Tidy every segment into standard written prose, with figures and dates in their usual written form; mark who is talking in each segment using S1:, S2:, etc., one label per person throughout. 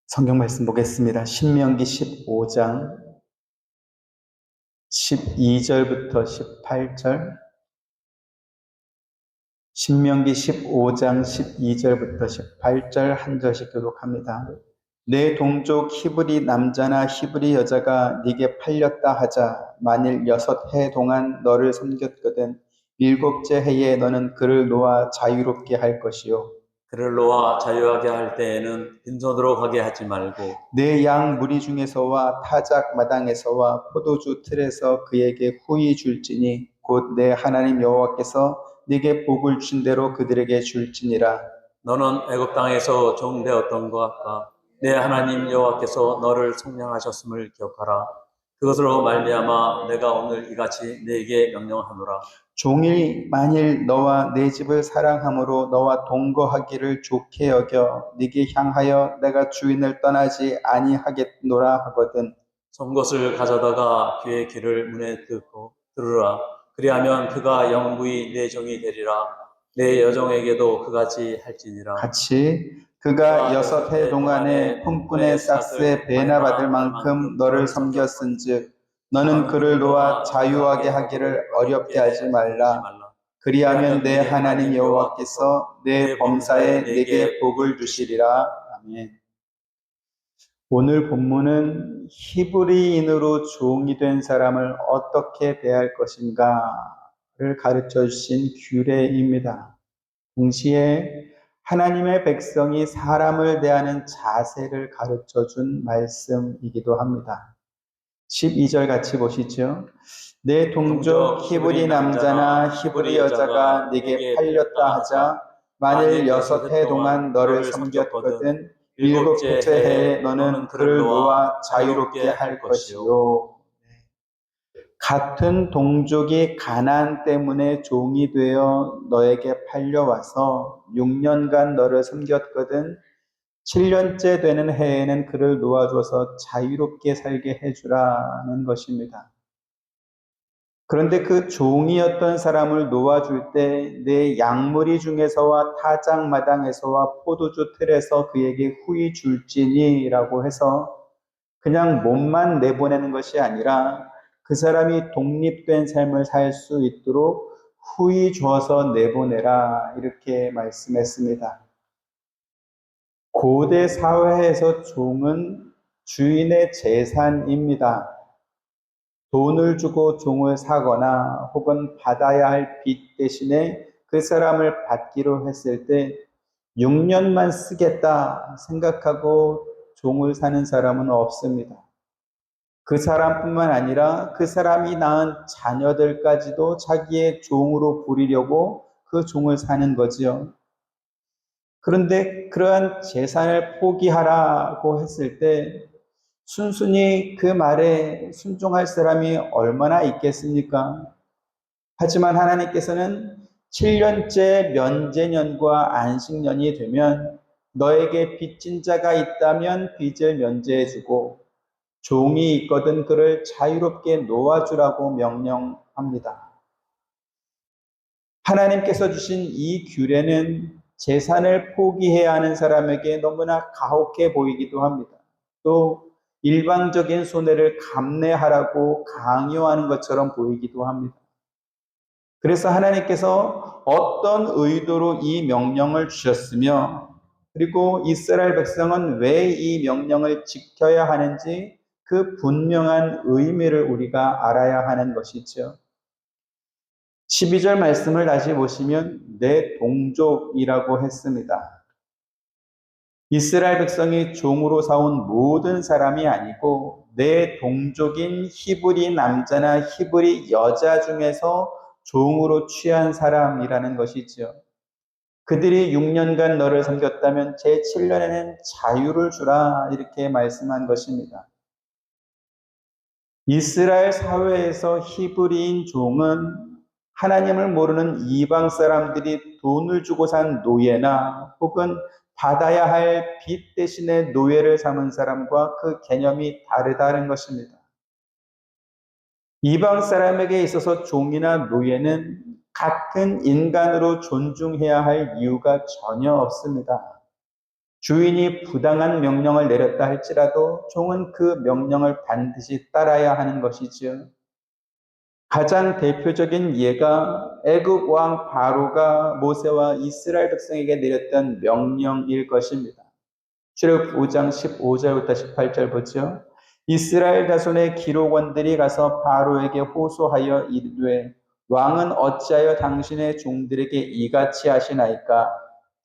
S1: 성경 말씀 보겠습니다. 신명기 15장 12절부터 18절. 신명기 15장 12절부터 18절 한 절씩 교독합니다. 내 동족 히브리 남자나 히브리 여자가 네게 팔렸다 하자. 만일 6해 동안 너를 섬겼거든 7째 해에 너는 그를 놓아 자유롭게 할 것이요.
S2: 그를 놓아 자유하게 할 때에는 빈손으로 가게 하지 말고
S1: 내 양 무리 중에서와 타작 마당에서와 포도주 틀에서 그에게 후히 줄지니 곧 내 하나님 여호와께서 네게 복을 주신 대로 그들에게 줄지니라.
S2: 너는 애굽 땅에서 종되었던 것 같아 내 하나님 여호와께서 너를 속량하셨음을 기억하라. 그것으로 말미암아 내가 오늘 이같이 네게 명령하노라.
S1: 종이 만일 너와 내 집을 사랑함으로 너와 동거하기를 좋게 여겨 네게 향하여 내가 주인을 떠나지 아니하겠노라 하거든
S2: 송곳을 가져다가 그의 귀를 문에 듣고 들으라. 그리하면 그가 영구히 내 종이 되리라. 내 여종에게도 그같이 할지니라.
S1: 같이 그가 6해 동안에 품꾼의 싹스에 배나 받을 만큼 너를 섬겼은즉 너는 그를 놓아 자유하게 하기를 어렵게 하지 말라. 그리하면 내 하나님 여호와께서 내 범사에 내게 복을 주시리라. 아멘. 오늘 본문은 히브리인으로 종이 된 사람을 어떻게 대할 것인가를 가르쳐 주신 규례입니다. 동시에 하나님의 백성이 사람을 대하는 자세를 가르쳐 준 말씀이기도 합니다. 12절 같이 보시죠. 내 동족 히브리 남자나 히브리 여자가 네게 팔렸다 하자. 만일 6해 동안 너를 섬겼거든 7째 해에 너는 그를 놓아 자유롭게 할 것이요. 같은 동족이 가나안 때문에 종이 되어 너에게 팔려와서 6년간 너를 섬겼거든 7년째 되는 해에는 그를 놓아줘서 자유롭게 살게 해주라는 것입니다. 그런데 그 종이었던 사람을 놓아줄 때 내 양무리 중에서와 타작마당에서와 포도주 틀에서 그에게 후히 줄지니라고 해서 그냥 몸만 내보내는 것이 아니라 그 사람이 독립된 삶을 살 수 있도록 후히 줘서 내보내라 이렇게 말씀했습니다. 고대 사회에서 종은 주인의 재산입니다. 돈을 주고 종을 사거나 혹은 받아야 할 빚 대신에 그 사람을 받기로 했을 때 6년만 쓰겠다 생각하고 종을 사는 사람은 없습니다. 그 사람뿐만 아니라 그 사람이 낳은 자녀들까지도 자기의 종으로 부리려고 그 종을 사는 거지요. 그런데 그러한 재산을 포기하라고 했을 때 순순히 그 말에 순종할 사람이 얼마나 있겠습니까? 하지만 하나님께서는 7년째 면제년과 안식년이 되면 너에게 빚진 자가 있다면 빚을 면제해주고 종이 있거든 그를 자유롭게 놓아주라고 명령합니다. 하나님께서 주신 이 규례는 재산을 포기해야 하는 사람에게 너무나 가혹해 보이기도 합니다. 또 일방적인 손해를 감내하라고 강요하는 것처럼 보이기도 합니다. 그래서 하나님께서 어떤 의도로 이 명령을 주셨으며 그리고 이스라엘 백성은 왜 이 명령을 지켜야 하는지 그 분명한 의미를 우리가 알아야 하는 것이죠. 12절 말씀을 다시 보시면 내 동족이라고 했습니다. 이스라엘 백성이 종으로 사온 모든 사람이 아니고 내 동족인 히브리 남자나 히브리 여자 중에서 종으로 취한 사람이라는 것이죠. 그들이 6년간 너를 섬겼다면 제7년에는 자유를 주라 이렇게 말씀한 것입니다. 이스라엘 사회에서 히브리인 종은 하나님을 모르는 이방 사람들이 돈을 주고 산 노예나 혹은 받아야 할 빚 대신에 노예를 삼은 사람과 그 개념이 다르다는 것입니다. 이방 사람에게 있어서 종이나 노예는 같은 인간으로 존중해야 할 이유가 전혀 없습니다. 주인이 부당한 명령을 내렸다 할지라도 종은 그 명령을 반드시 따라야 하는 것이지요. 가장 대표적인 예가 애굽 왕 바로가 모세와 이스라엘 백성에게 내렸던 명령일 것입니다. 출애굽 5장 15절부터 18절 보죠. 이스라엘 자손의 기록원들이 가서 바로에게 호소하여 이르되 왕은 어찌하여 당신의 종들에게 이같이 하시나이까?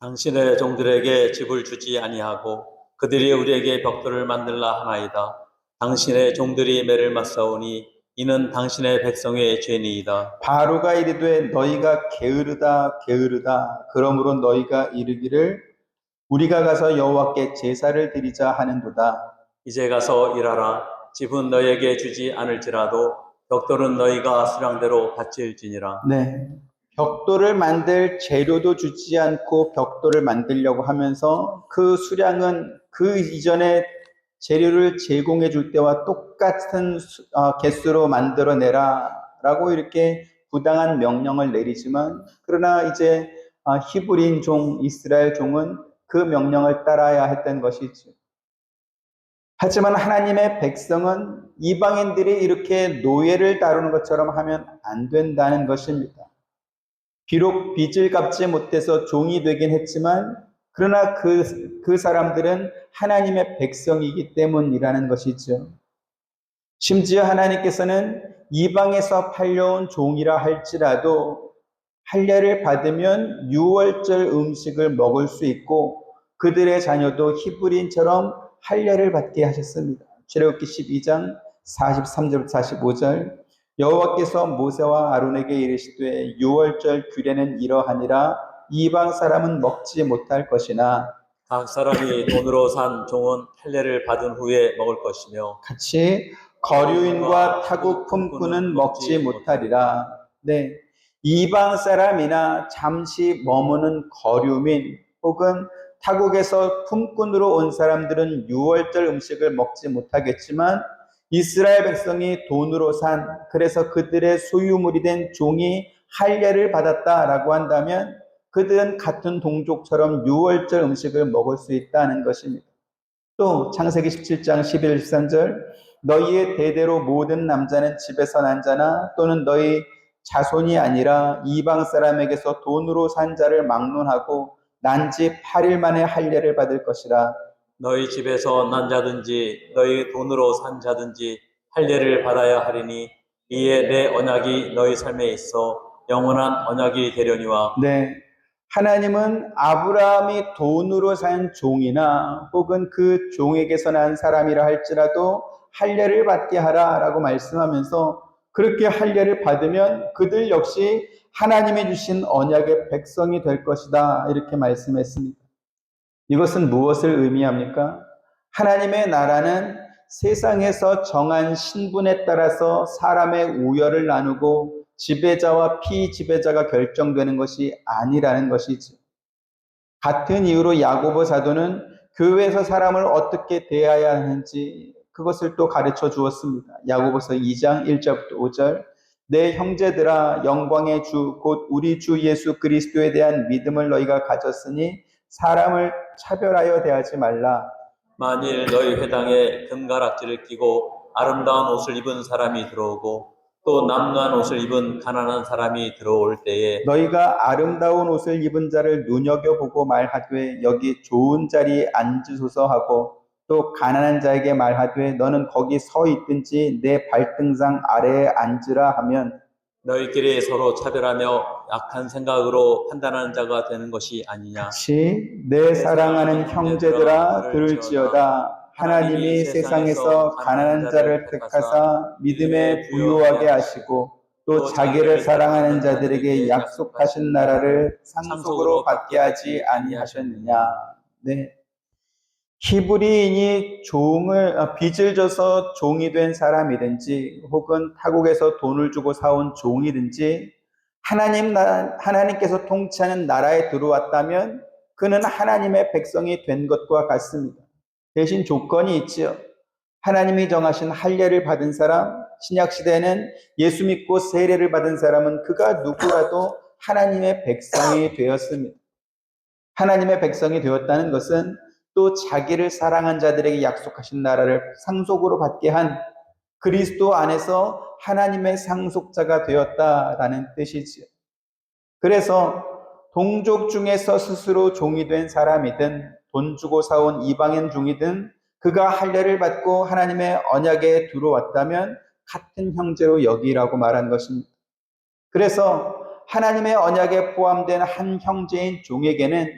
S2: 당신의 종들에게 집을 주지 아니하고 그들이 우리에게 벽돌을 만들라 하나이다. 당신의 종들이 매를 맞사오니 이는 당신의 백성의 죄니이다.
S1: 바로가 이르되 너희가 게으르다 게으르다. 그러므로 너희가 이르기를 우리가 가서 여호와께 제사를 드리자 하는도다.
S2: 이제 가서 일하라. 집은 너희에게 주지 않을지라도 벽돌은 너희가 수량대로 바칠지니라.
S1: 네. 벽돌을 만들 재료도 주지 않고 벽돌을 만들려고 하면서 그 수량은 그 이전에 재료를 제공해 줄 때와 똑같은 개수로 만들어내라 라고 이렇게 부당한 명령을 내리지만, 그러나 이제 히브리인 종, 이스라엘 종은 그 명령을 따라야 했던 것이죠. 하지만 하나님의 백성은 이방인들이 이렇게 노예를 다루는 것처럼 하면 안 된다는 것입니다. 비록 빚을 갚지 못해서 종이 되긴 했지만, 그러나 그 사람들은 하나님의 백성이기 때문이라는 것이죠. 심지어 하나님께서는 이방에서 팔려온 종이라 할지라도 할례를 받으면 유월절 음식을 먹을 수 있고 그들의 자녀도 히브리인처럼 할례를 받게 하셨습니다. 출애굽기 12장 43절부터 45절. 여호와께서 모세와 아론에게 이르시되 유월절 규례는 이러하니라. 이방 사람은 먹지 못할 것이나.
S2: 각 사람이 돈으로 산 종은 할례를 받은 후에 먹을 것이며
S1: 같이 거류인과 타국 품꾼은 먹지 못하리라. 네, 이방 사람이나 잠시 머무는 거류민 혹은 타국에서 품꾼으로 온 사람들은 유월절 음식을 먹지 못하겠지만, 이스라엘 백성이 돈으로 산, 그래서 그들의 소유물이 된 종이 할례를 받았다라고 한다면 그들은 같은 동족처럼 유월절 음식을 먹을 수 있다는 것입니다. 또 창세기 17장 11, 13절 너희의 대대로 모든 남자는 집에서 난 자나 또는 너희 자손이 아니라 이방 사람에게서 돈으로 산 자를 막론하고 난 지 8일 만에 할례를 받을 것이라.
S2: 너희 집에서 난 자든지 너희 돈으로 산 자든지 할례를 받아야 하리니 이에 내 언약이 너희 삶에 있어 영원한 언약이 되려니와.
S1: 네, 하나님은 아브라함이 돈으로 산 종이나 혹은 그 종에게서 난 사람이라 할지라도 할례를 받게 하라라고 말씀하면서 그렇게 할례를 받으면 그들 역시 하나님이 주신 언약의 백성이 될 것이다 이렇게 말씀했습니다. 이것은 무엇을 의미합니까? 하나님의 나라는 세상에서 정한 신분에 따라서 사람의 우열을 나누고 지배자와 피지배자가 결정되는 것이 아니라는 것이죠. 같은 이유로 야고보 사도는 교회에서 사람을 어떻게 대해야 하는지 그것을 또 가르쳐 주었습니다. 야고보서 2장 1절부터 5절. 내 형제들아, 영광의 주 곧 우리 주 예수 그리스도에 대한 믿음을 너희가 가졌으니 사람을 차별하여 대하지 말라.
S2: 만일 너희 회당에 금가락지를 끼고 아름다운 옷을 입은 사람이 들어오고 또 남루한 옷을 입은 가난한 사람이 들어올 때에
S1: 너희가 아름다운 옷을 입은 자를 눈여겨보고 말하되 여기 좋은 자리에 앉으소서 하고 또 가난한 자에게 말하되 너는 거기 서 있든지 내 발등상 아래에 앉으라 하면
S2: 너희끼리 서로 차별하며 약한 생각으로 판단하는 자가 되는 것이 아니냐.
S1: 같이 내 사랑하는 형제들아 들을지어다. 하나님이 세상에서 가난한 자를 택하사 믿음에 부유하게 하시고 또 자기를 사랑하는 자들에게 약속하신 나라를 상속으로 받게 하지 아니하셨느냐. 네. 히브리인이 빚을 져서 종이 된 사람이든지 혹은 타국에서 돈을 주고 사온 종이든지 하나님께서 통치하는 나라에 들어왔다면 그는 하나님의 백성이 된 것과 같습니다. 대신 조건이 있지요. 하나님이 정하신 할례를 받은 사람, 신약시대에는 예수 믿고 세례를 받은 사람은 그가 누구라도 하나님의 백성이 되었습니다. 하나님의 백성이 되었다는 것은 또 자기를 사랑한 자들에게 약속하신 나라를 상속으로 받게 한 그리스도 안에서 하나님의 상속자가 되었다라는 뜻이지요. 그래서 동족 중에서 스스로 종이 된 사람이든 돈 주고 사온 이방인 중이든 그가 할례를 받고 하나님의 언약에 들어왔다면 같은 형제로 여기라고 말한 것입니다. 그래서 하나님의 언약에 포함된 한 형제인 종에게는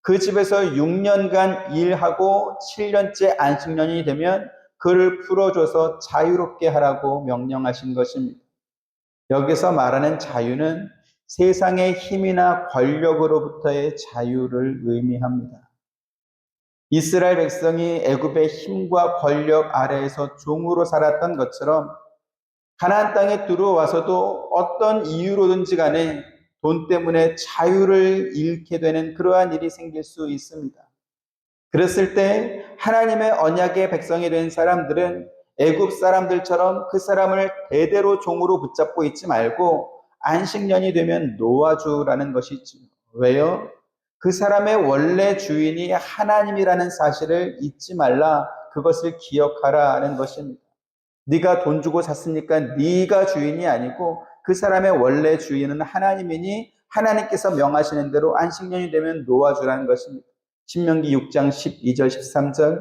S1: 그 집에서 6년간 일하고 7년째 안식년이 되면 그를 풀어줘서 자유롭게 하라고 명령하신 것입니다. 여기서 말하는 자유는 세상의 힘이나 권력으로부터의 자유를 의미합니다. 이스라엘 백성이 애굽의 힘과 권력 아래에서 종으로 살았던 것처럼 가나안 땅에 들어와서도 어떤 이유로든지 간에 돈 때문에 자유를 잃게 되는 그러한 일이 생길 수 있습니다. 그랬을 때 하나님의 언약의 백성이 된 사람들은 애굽 사람들처럼 그 사람을 대대로 종으로 붙잡고 있지 말고 안식년이 되면 놓아주라는 것이죠. 왜요? 그 사람의 원래 주인이 하나님이라는 사실을 잊지 말라, 그것을 기억하라는 것입니다. 네가 돈 주고 샀으니까 네가 주인이 아니고 그 사람의 원래 주인은 하나님이니 하나님께서 명하시는 대로 안식년이 되면 놓아주라는 것입니다. 신명기 6장 12절 13절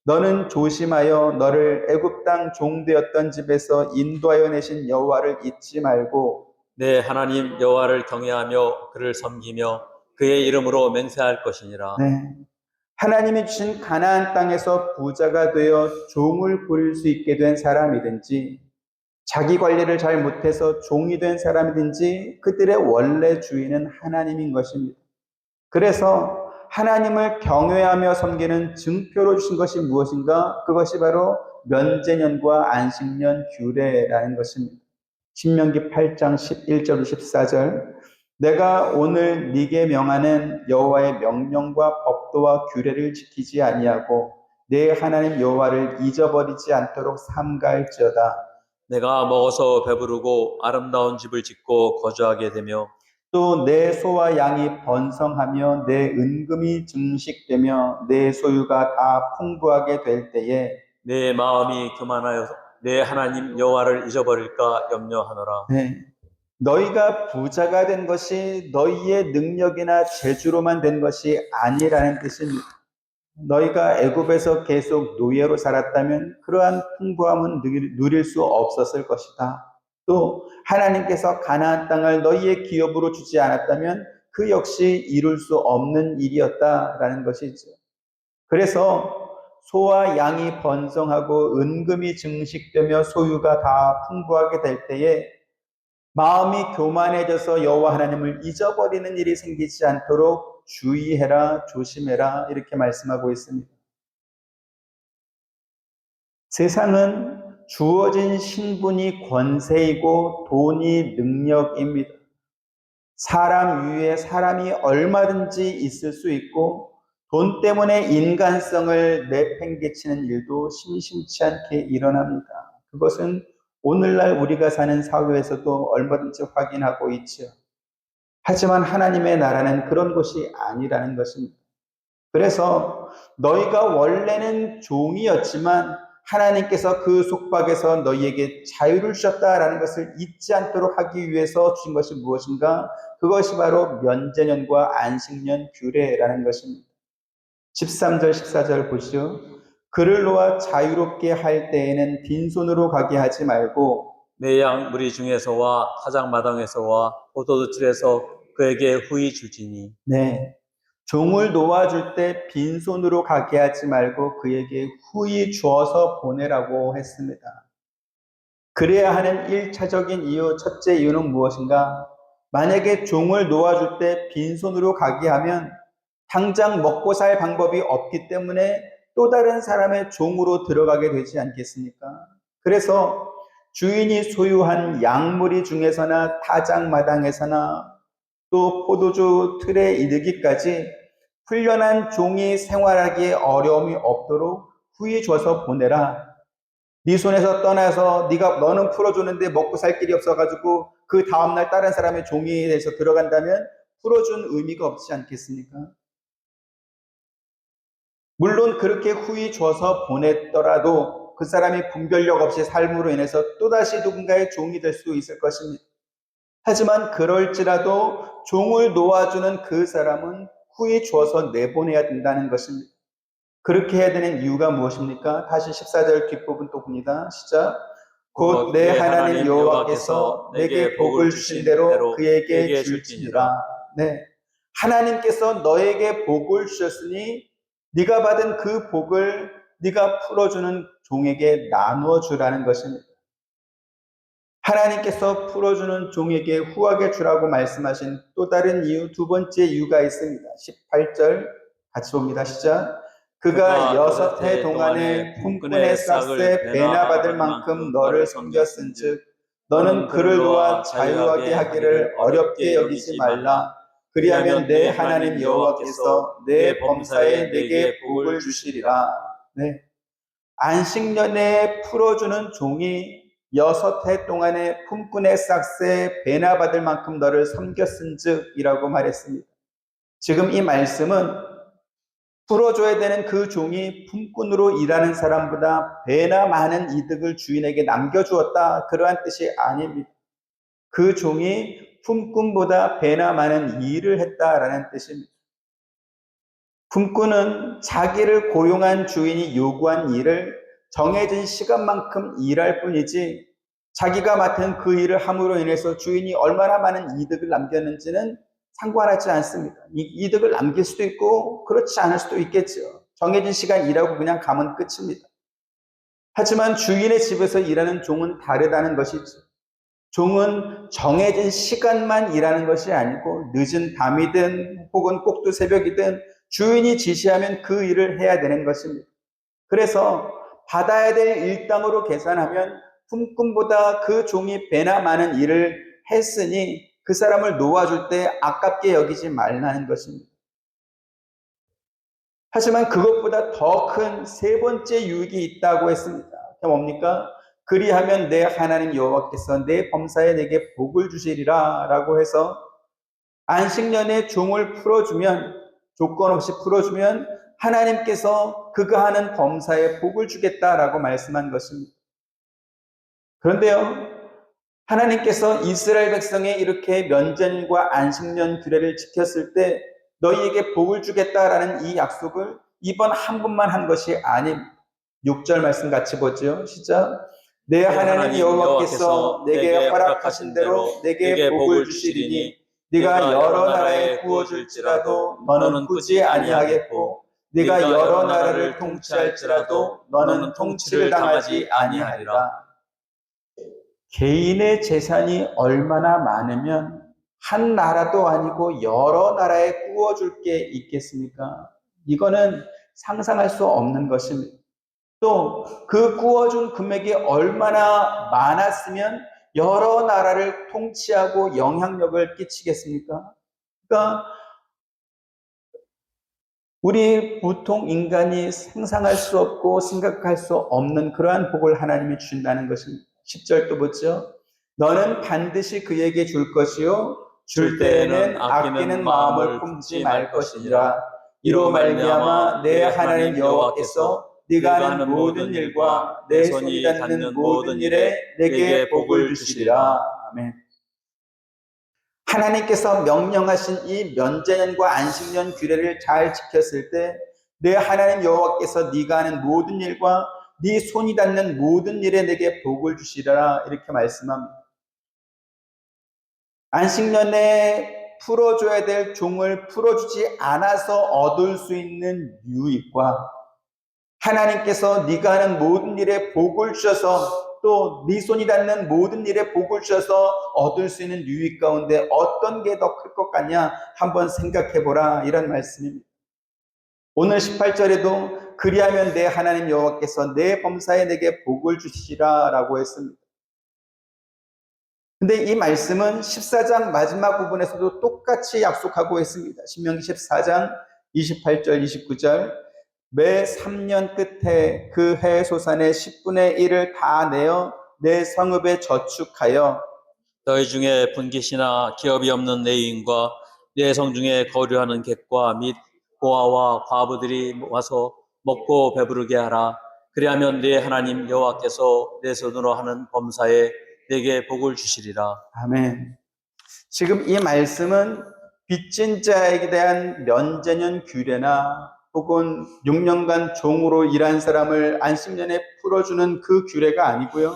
S1: 너는 조심하여 너를 애굽 땅 종되었던 집에서 인도하여 내신 여호와를 잊지 말고
S2: 내 하나님 여호와를 경외하며 그를 섬기며 그의 이름으로 맹세할 것이니라.
S1: 네, 하나님이 주신 가나안 땅에서 부자가 되어 종을 부릴 수 있게 된 사람이든지 자기 관리를 잘 못해서 종이 된 사람이든지 그들의 원래 주인은 하나님인 것입니다. 그래서 하나님을 경외하며 섬기는 증표로 주신 것이 무엇인가? 그것이 바로 면제년과 안식년 규례라는 것입니다. 신명기 8장 11절 14절 내가 오늘 네게 명하는 여호와의 명령과 법도와 규례를 지키지 아니하고 내 하나님 여호와를 잊어버리지 않도록 삼가할지어다.
S2: 내가 먹어서 배부르고 아름다운 집을 짓고 거주하게 되며
S1: 또 내 소와 양이 번성하며 내 은금이 증식되며 내 소유가 다 풍부하게 될 때에
S2: 내 마음이 교만하여 내 하나님 여호와를 잊어버릴까 염려하노라.
S1: 네, 너희가 부자가 된 것이 너희의 능력이나 재주로만 된 것이 아니라는 뜻입니다. 너희가 애굽에서 계속 노예로 살았다면 그러한 풍부함은 누릴 수 없었을 것이다. 또 하나님께서 가나안 땅을 너희의 기업으로 주지 않았다면 그 역시 이룰 수 없는 일이었다라는 것이죠. 그래서 소와 양이 번성하고 은금이 증식되며 소유가 다 풍부하게 될 때에 마음이 교만해져서 여호와 하나님을 잊어버리는 일이 생기지 않도록 주의해라, 조심해라 이렇게 말씀하고 있습니다. 세상은 주어진 신분이 권세이고 돈이 능력입니다. 사람 위에 사람이 얼마든지 있을 수 있고 돈 때문에 인간성을 내팽개치는 일도 심심치 않게 일어납니다. 그것은 오늘날 우리가 사는 사회에서도 얼마든지 확인하고 있죠. 하지만 하나님의 나라는 그런 곳이 아니라는 것입니다. 그래서 너희가 원래는 종이었지만 하나님께서 그 속박에서 너희에게 자유를 주셨다라는 것을 잊지 않도록 하기 위해서 주신 것이 무엇인가? 그것이 바로 면제년과 안식년 규례라는 것입니다. 13절 14절 보시죠. 그를 놓아 자유롭게 할 때에는 빈손으로 가게 하지 말고
S2: 내 양 무리 중에서와 타작 마당에서와 포도주틀에서 그에게 후히 주지니
S1: 네, 종을 놓아줄 때 빈손으로 가게 하지 말고 그에게 후히 주어서 보내라고 했습니다. 그래야 하는 1차적인 이유, 첫째 이유는 무엇인가? 만약에 종을 놓아줄 때 빈손으로 가게 하면 당장 먹고 살 방법이 없기 때문에 또 다른 사람의 종으로 들어가게 되지 않겠습니까? 그래서 주인이 소유한 양무리 중에서나 타작마당에서나 또 포도주 틀에 이르기까지 훈련한 종이 생활하기에 어려움이 없도록 후히 줘서 보내라. 네 손에서 떠나서 너는 풀어주는데 먹고 살 길이 없어가지고 그 다음날 다른 사람의 종이 돼서 들어간다면 풀어준 의미가 없지 않겠습니까? 물론 그렇게 후히 줘서 보냈더라도 그 사람이 분별력 없이 삶으로 인해서 또다시 누군가의 종이 될 수 있을 것입니다. 하지만 그럴지라도 종을 놓아주는 그 사람은 후히 줘서 내보내야 된다는 것입니다. 그렇게 해야 되는 이유가 무엇입니까? 다시 14절 뒷부분 또 봅니다. 시작. 곧 내 하나님 여호와께서 내게 복을 주신 대로 그에게 줄지니라. 네, 하나님께서 너에게 복을 주셨으니 네가 받은 그 복을 네가 풀어주는 종에게 나누어 주라는 것입니다. 하나님께서 풀어주는 종에게 후하게 주라고 말씀하신 또 다른 이유, 두 번째 이유가 있습니다. 18절 같이 봅니다. 시작. 그가 6해 동안에 품꾼의 싹을 배나 받을 만큼 너를 섬겼은즉 너는 그를 놓아 자유하게 하기를 어렵게 여기지 말라. 그리하면 내 하나님 여호와께서 내 범사에 내게 복을 주시리라. 네. 안식년에 풀어주는 종이 6해 동안에 품꾼의 싹새 배나 받을 만큼 너를 섬겼은즉 이라고 말했습니다. 지금 이 말씀은 풀어줘야 되는 그 종이 품꾼으로 일하는 사람보다 배나 많은 이득을 주인에게 남겨주었다, 그러한 뜻이 아닙니다. 그 종이 품꾼보다 배나 많은 일을 했다라는 뜻입니다. 품꾼은 자기를 고용한 주인이 요구한 일을 정해진 시간만큼 일할 뿐이지 자기가 맡은 그 일을 함으로 인해서 주인이 얼마나 많은 이득을 남겼는지는 상관하지 않습니다. 이득을 남길 수도 있고 그렇지 않을 수도 있겠죠. 정해진 시간 일하고 그냥 가면 끝입니다. 하지만 주인의 집에서 일하는 종은 다르다는 것이죠. 종은 정해진 시간만 일하는 것이 아니고 늦은 밤이든 혹은 꼭두 새벽이든 주인이 지시하면 그 일을 해야 되는 것입니다. 그래서 받아야 될 일당으로 계산하면 품꾼보다 그 종이 배나 많은 일을 했으니 그 사람을 놓아줄 때 아깝게 여기지 말라는 것입니다. 하지만 그것보다 더 큰 세 번째 유익이 있다고 했습니다. 그게 뭡니까? 그리하면 내 하나님 여호와께서 내 범사에 내게 복을 주시리라 라고 해서 안식년에 종을 풀어주면, 조건 없이 풀어주면 하나님께서 그가 하는 범사에 복을 주겠다라고 말씀한 것입니다. 그런데요, 하나님께서 이스라엘 백성에 이렇게 면전과 안식년 규례를 지켰을 때 너희에게 복을 주겠다라는 이 약속을 이번 한 번만 한 것이 아닙니다. 6절 말씀 같이 보죠. 시작. 내 하나님 여호와께서 내게 허락하신 대로 내게 복을 주시리니 네가 여러 나라에 구워줄지라도 너는 굳이 아니하겠고 네가 여러 나라를 통치할지라도 너는 통치를 당하지 아니하리라. 개인의 재산이 얼마나 많으면 한 나라도 아니고 여러 나라에 구워줄 게 있겠습니까? 이거는 상상할 수 없는 것입니다. 또 그 구워준 금액이 얼마나 많았으면 여러 나라를 통치하고 영향력을 끼치겠습니까? 그러니까 우리 보통 인간이 상상할 수 없고 생각할 수 없는 그러한 복을 하나님이 주신다는 것입니다. 10절 또 보죠. 너는 반드시 그에게 줄 것이요 줄 때에는 아끼는 마음을 품지 말 것이니라. 이로 말미암아 내 하나님 여호와께서 네가 하는 모든 일과 내 손이 닿는 모든 일에 내게 복을 주시리라. 아멘. 하나님께서 명령하신 이 면제년과 안식년 규례를 잘 지켰을 때 내 하나님 여호와께서 네가 하는 모든 일과 네 손이 닿는 모든 일에 내게 복을 주시리라, 이렇게 말씀합니다. 안식년에 풀어줘야 될 종을 풀어주지 않아서 얻을 수 있는 유익과 하나님께서 네가 하는 모든 일에 복을 주셔서 또 네 손이 닿는 모든 일에 복을 주셔서 얻을 수 있는 유익 가운데 어떤 게 더 클 것 같냐 한번 생각해 보라, 이런 말씀입니다. 오늘 18절에도 그리하면 내 하나님 여호와께서 내 범사에 내게 복을 주시리라 라고 했습니다. 근데 이 말씀은 14장 마지막 부분에서도 똑같이 약속하고 있습니다. 신명기 14장 28절 29절 매 3년 끝에 그 해 소산의 10분의 1을 다 내어 내 성읍에 저축하여
S2: 너희 중에 분깃이나 기업이 없는 레위인과 내 성 중에 거류하는 객과 및 고아와 과부들이 와서 먹고 배부르게 하라. 그리하면 네 하나님 여호와께서 내 손으로 하는 범사에 내게 복을 주시리라.
S1: 아멘. 지금 이 말씀은 빚진 자에게 대한 면제년 규례나 혹은 6년간 종으로 일한 사람을 안식년에 풀어주는 그 규례가 아니고요.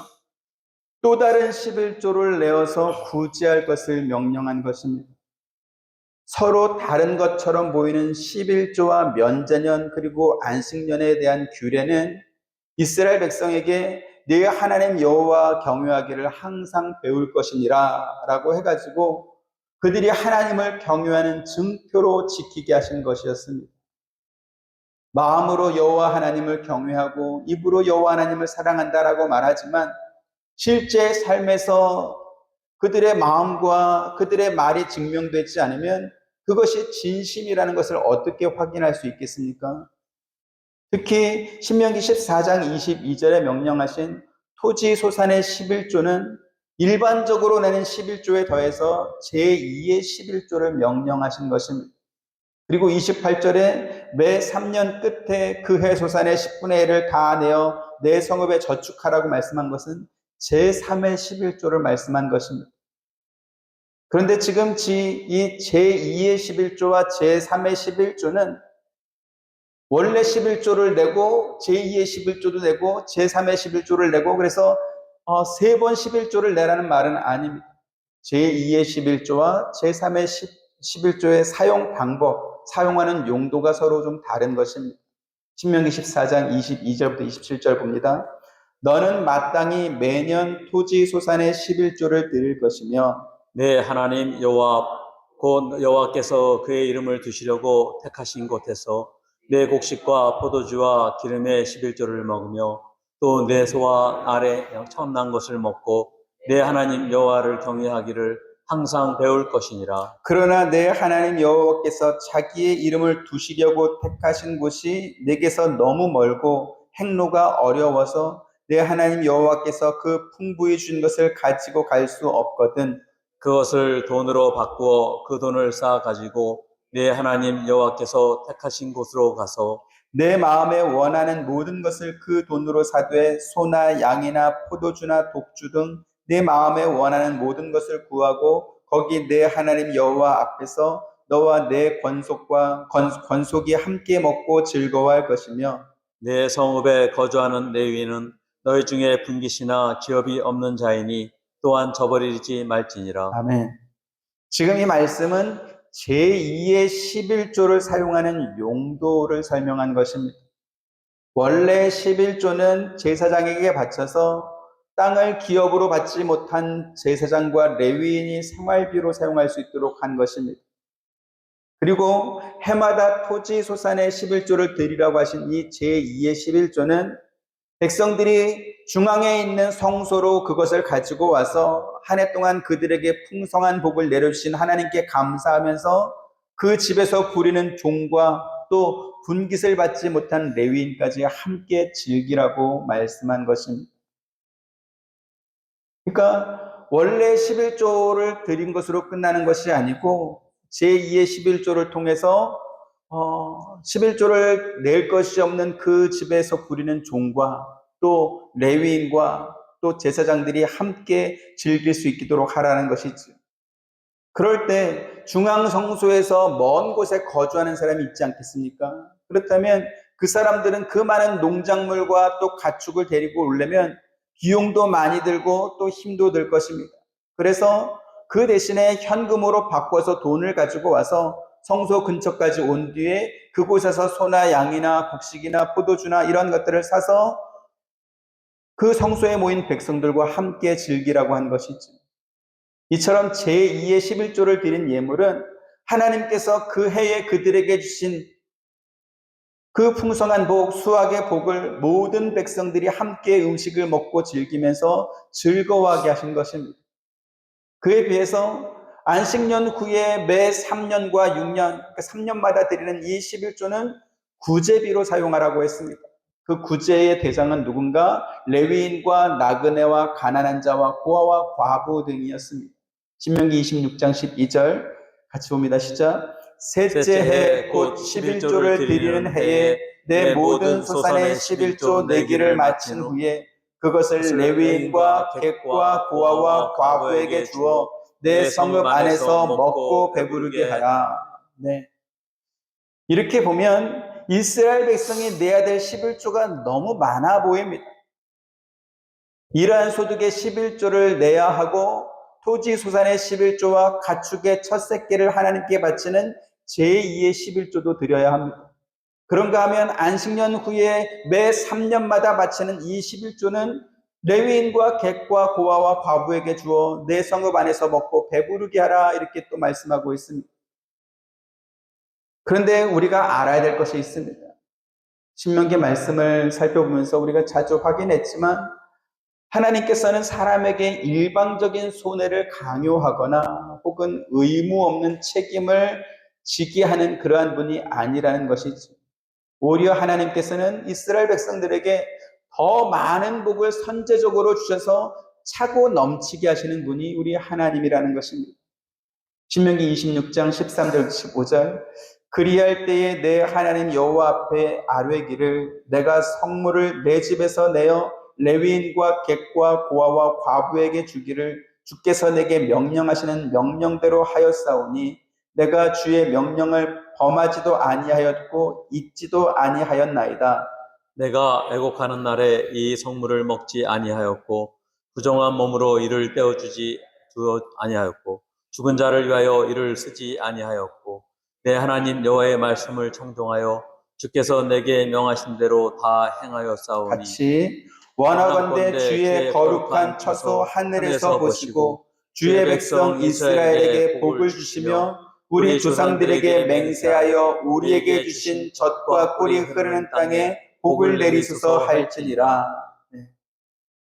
S1: 또 다른 11조를 내어서 구제할 것을 명령한 것입니다. 서로 다른 것처럼 보이는 11조와 면제년 그리고 안식년에 대한 규례는 이스라엘 백성에게 네 하나님 여호와 경외하기를 항상 배울 것이니라 라고 해가지고 그들이 하나님을 경외하는 증표로 지키게 하신 것이었습니다. 마음으로 여호와 하나님을 경외하고 입으로 여호와 하나님을 사랑한다라고 말하지만 실제 삶에서 그들의 마음과 그들의 말이 증명되지 않으면 그것이 진심이라는 것을 어떻게 확인할 수 있겠습니까? 특히 신명기 14장 22절에 명령하신 토지 소산의 11조는 일반적으로 내는 11조에 더해서 제2의 11조를 명령하신 것입니다. 그리고 28절에 매 3년 끝에 그 해 소산의 10분의 1을 다 내어 내 성읍에 저축하라고 말씀한 것은 제3의 11조를 말씀한 것입니다. 그런데 지금 이 제2의 11조와 제3의 11조는 원래 11조를 내고 제2의 11조도 내고 제3의 11조를 내고 그래서 세 번 11조를 내라는 말은 아닙니다. 제2의 11조와 제3의 11조의 사용 방법, 사용하는 용도가 서로 좀 다른 것입니다. 신명기 14장 22절부터 27절 봅니다. 너는 마땅히 매년 토지 소산의 11조를 드릴 것이며
S2: 내 하나님 여호와 곧 여호와께서 그의 이름을 두시려고 택하신 곳에서 내 곡식과 포도주와 기름의 11조를 먹으며 또 내 소와 알의 처음 난 것을 먹고 내 하나님 여호와를 경외하기를 항상 배울 것이니라.
S1: 그러나 내 하나님 여호와께서 자기의 이름을 두시려고 택하신 곳이 내게서 너무 멀고 행로가 어려워서 내 하나님 여호와께서 그 풍부히 준 것을 가지고 갈 수 없거든
S2: 그것을 돈으로 바꾸어 그 돈을 쌓아 가지고 내 하나님 여호와께서 택하신 곳으로 가서
S1: 내 마음에 원하는 모든 것을 그 돈으로 사되 소나 양이나 포도주나 독주 등 내 마음에 원하는 모든 것을 구하고 거기 내 하나님 여호와 앞에서 너와 내 권속이 함께 먹고 즐거워할 것이며
S2: 내 성읍에 거주하는 레위인은 너희 중에 분깃이나 기업이 없는 자이니 또한 저버리지 말지니라.
S1: 아멘. 지금 이 말씀은 제2의 11조를 사용하는 용도를 설명한 것입니다. 원래 11조는 제사장에게 바쳐서 땅을 기업으로 받지 못한 제사장과 레위인이 생활비로 사용할 수 있도록 한 것입니다. 그리고 해마다 토지 소산의 11조를 드리라고 하신 이 제2의 11조는 백성들이 중앙에 있는 성소로 그것을 가지고 와서 한 해 동안 그들에게 풍성한 복을 내려주신 하나님께 감사하면서 그 집에서 부리는 종과 또 분깃을 받지 못한 레위인까지 함께 즐기라고 말씀한 것입니다. 그러니까 원래 11조를 드린 것으로 끝나는 것이 아니고 제2의 11조를 통해서 11조를 낼 것이 없는 그 집에서 부리는 종과 또 레위인과 또 제사장들이 함께 즐길 수 있도록 하라는 것이죠. 그럴 때 중앙성소에서 먼 곳에 거주하는 사람이 있지 않겠습니까? 그렇다면 그 사람들은 그 많은 농작물과 또 가축을 데리고 오려면 비용도 많이 들고 또 힘도 들 것입니다. 그래서 그 대신에 현금으로 바꿔서 돈을 가지고 와서 성소 근처까지 온 뒤에 그곳에서 소나 양이나 곡식이나 포도주나 이런 것들을 사서 그 성소에 모인 백성들과 함께 즐기라고 한 것이죠. 이처럼 제2의 11조를 드린 예물은 하나님께서 그 해에 그들에게 주신 그 풍성한 복, 수확의 복을 모든 백성들이 함께 음식을 먹고 즐기면서 즐거워하게 하신 것입니다. 그에 비해서 안식년 후에 매 3년과 6년, 그러니까 3년마다 드리는 이 11조는 구제비로 사용하라고 했습니다. 그 구제의 대상은 누군가? 레위인과 나그네와 가난한 자와 고아와 과부 등이었습니다. 신명기 26장 12절 같이 봅니다. 시작. 셋째 해 곧 11조를 드리는 해에 내 모든 소산의 11조 내기를 마친 후에 그것을 레위인과 객과 고아와 과부에게 주어 내 성읍 안에서 먹고 배부르게 하라. 네. 이렇게 보면 이스라엘 백성이 내야 될 11조가 너무 많아 보입니다. 이러한 소득의 11조를 내야 하고 토지 소산의 11조와 가축의 첫 새끼를 하나님께 바치는 제2의 11조도 드려야 합니다. 그런가 하면 안식년 후에 매 3년마다 바치는 이 11조는 레위인과 객과 고아와 과부에게 주어 내 성읍 안에서 먹고 배부르게 하라 이렇게 또 말씀하고 있습니다. 그런데 우리가 알아야 될 것이 있습니다. 신명기 말씀을 살펴보면서 우리가 자주 확인했지만 하나님께서는 사람에게 일방적인 손해를 강요하거나 혹은 의무 없는 책임을 지게 하는 그러한 분이 아니라는 것이죠. 오히려 하나님께서는 이스라엘 백성들에게 더 많은 복을 선제적으로 주셔서 차고 넘치게 하시는 분이 우리 하나님이라는 것입니다. 신명기 26장 13절 15절 그리할 때에 내 하나님 여호와 앞에 아뢰기를 내가 성물을 내 집에서 내어 레위인과 객과 고아와 과부에게 주기를 주께서 내게 명령하시는 명령대로 하였사오니 내가 주의 명령을 범하지도 아니하였고 잊지도 아니하였나이다.
S2: 내가 애곡하는 날에 이 성물을 먹지 아니하였고 부정한 몸으로 이를 떼어주지 아니하였고 죽은 자를 위하여 이를 쓰지 아니하였고 내 하나님 여호와의 말씀을 청종하여 주께서 내게 명하신 대로 다 행하였사오니
S1: 같이 원하건대 주의 거룩한 처소 하늘에서 보시고 주의 백성 이스라엘에게 복을 주시며 우리 조상들에게 맹세하여 우리에게 주신 젖과 꿀이 흐르는 땅에 복을 내리소서 할지니라.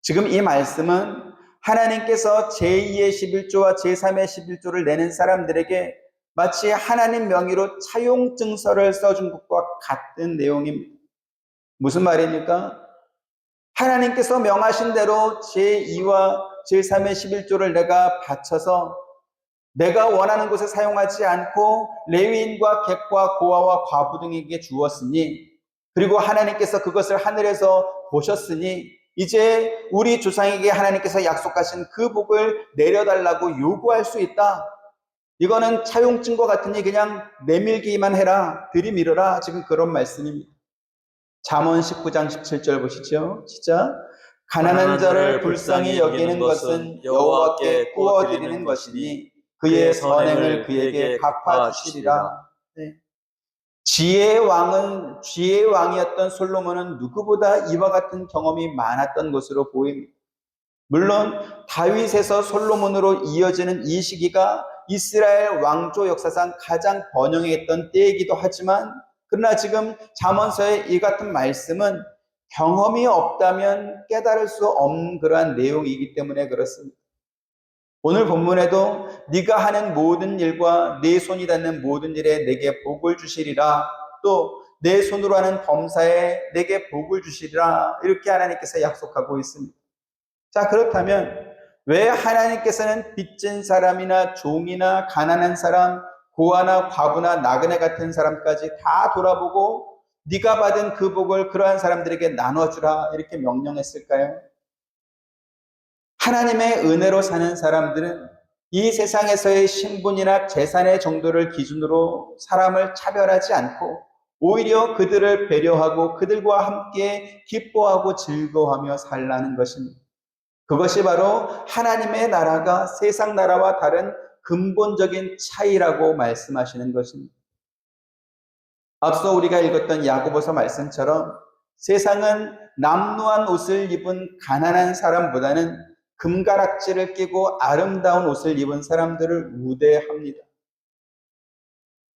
S1: 지금 이 말씀은 하나님께서 제2의 11조와 제3의 11조를 내는 사람들에게 마치 하나님 명의로 차용증서를 써준 것과 같은 내용입니다. 무슨 말입니까? 하나님께서 명하신 대로 제2와 제3의 11조를 내가 바쳐서 내가 원하는 곳에 사용하지 않고 레위인과 객과 고아와 과부 등에게 주었으니 그리고 하나님께서 그것을 하늘에서 보셨으니 이제 우리 조상에게 하나님께서 약속하신 그 복을 내려달라고 요구할 수 있다. 이거는 차용증과 같으니 그냥 내밀기만 해라. 들이밀어라. 지금 그런 말씀입니다. 잠언 19장 17절 보시죠. 시작. 가난한 자를 불쌍히 여기는 것은 여호와께 구워드리는 것이니 그의 선행을 그에게 갚아주시리라. 네. 지혜의 왕이었던 솔로몬은 누구보다 이와 같은 경험이 많았던 것으로 보입니다. 물론 다윗에서 솔로몬으로 이어지는 이 시기가 이스라엘 왕조 역사상 가장 번영했던 때이기도 하지만 그러나 지금 잠언서의 이 같은 말씀은 경험이 없다면 깨달을 수 없는 그러한 내용이기 때문에 그렇습니다. 오늘 본문에도 네가 하는 모든 일과 네 손이 닿는 모든 일에 내게 복을 주시리라. 또 내 손으로 하는 범사에 내게 복을 주시리라. 이렇게 하나님께서 약속하고 있습니다. 자, 그렇다면 왜 하나님께서는 빚진 사람이나 종이나 가난한 사람, 고아나 과부나 나그네 같은 사람까지 다 돌아보고 네가 받은 그 복을 그러한 사람들에게 나눠주라 이렇게 명령했을까요? 하나님의 은혜로 사는 사람들은 이 세상에서의 신분이나 재산의 정도를 기준으로 사람을 차별하지 않고 오히려 그들을 배려하고 그들과 함께 기뻐하고 즐거워하며 살라는 것입니다. 그것이 바로 하나님의 나라가 세상 나라와 다른 근본적인 차이라고 말씀하시는 것입니다. 앞서 우리가 읽었던 야고보서 말씀처럼 세상은 남루한 옷을 입은 가난한 사람보다는 금가락지를 끼고 아름다운 옷을 입은 사람들을 우대합니다.